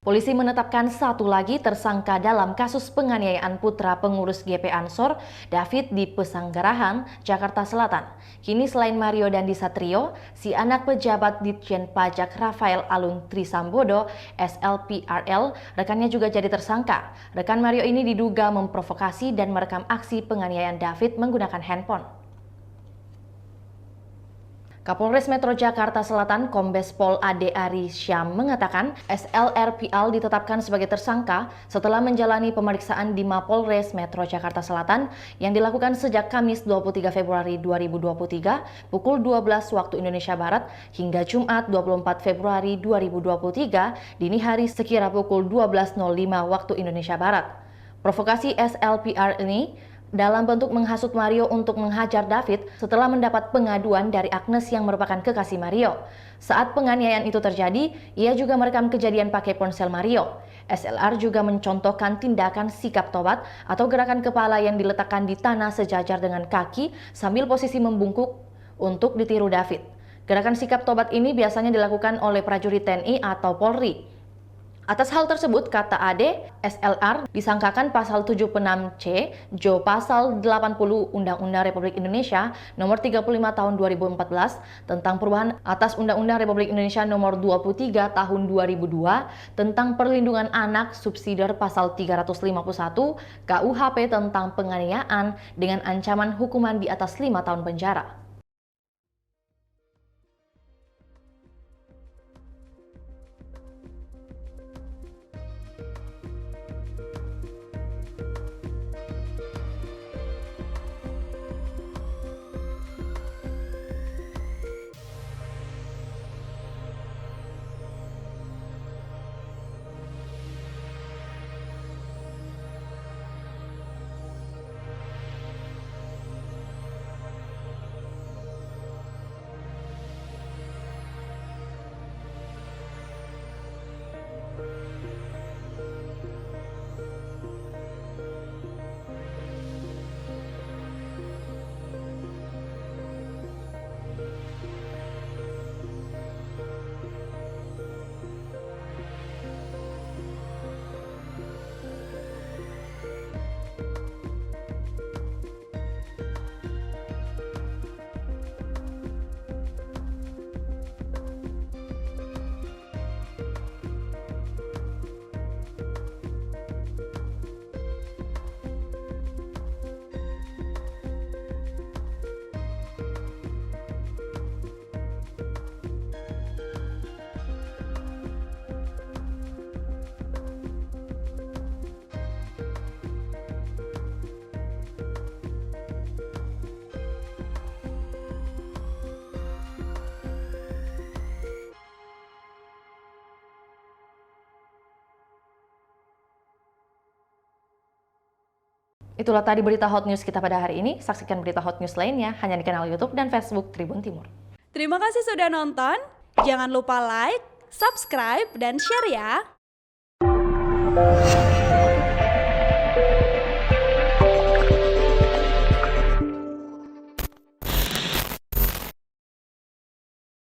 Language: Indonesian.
Polisi menetapkan satu lagi tersangka dalam kasus penganiayaan putra pengurus GP Ansor, David di Pesanggerahan, Jakarta Selatan. Kini selain Mario Dandi Satrio, si anak pejabat Ditjen Pajak Rafael Alun Trisambodo, SLPRL, rekannya juga jadi tersangka. Rekan Mario ini diduga memprovokasi dan merekam aksi penganiayaan David menggunakan handphone. Kapolres Metro Jakarta Selatan Kombes Pol Ade Ari Syam mengatakan SLRPL ditetapkan sebagai tersangka setelah menjalani pemeriksaan di Mapolres Metro Jakarta Selatan yang dilakukan sejak Kamis 23 Februari 2023 pukul 12 waktu Indonesia Barat hingga Jumat 24 Februari 2023 dini hari sekira pukul 12.05 waktu Indonesia Barat. Provokasi SLPR ini dalam bentuk menghasut Mario untuk menghajar David setelah mendapat pengaduan dari Agnes yang merupakan kekasih Mario. Saat penganiayaan itu terjadi, ia juga merekam kejadian pakai ponsel Mario. SLR juga mencontohkan tindakan sikap tobat atau gerakan kepala yang diletakkan di tanah sejajar dengan kaki sambil posisi membungkuk untuk ditiru David. Gerakan sikap tobat ini biasanya dilakukan oleh prajurit TNI atau Polri. Atas hal tersebut, kata Ade, SLR disangkakan pasal 76C, Jo pasal 80 Undang-Undang Republik Indonesia nomor 35 tahun 2014 tentang perubahan atas Undang-Undang Republik Indonesia nomor 23 tahun 2002 tentang perlindungan anak subsidiar pasal 351 KUHP tentang penganiayaan dengan ancaman hukuman di atas 5 tahun penjara. Itulah tadi berita hot news kita pada hari ini. Saksikan berita hot news lainnya hanya di kanal YouTube dan Facebook Tribun Timur. Terima kasih sudah nonton. Jangan lupa like, subscribe, dan share ya.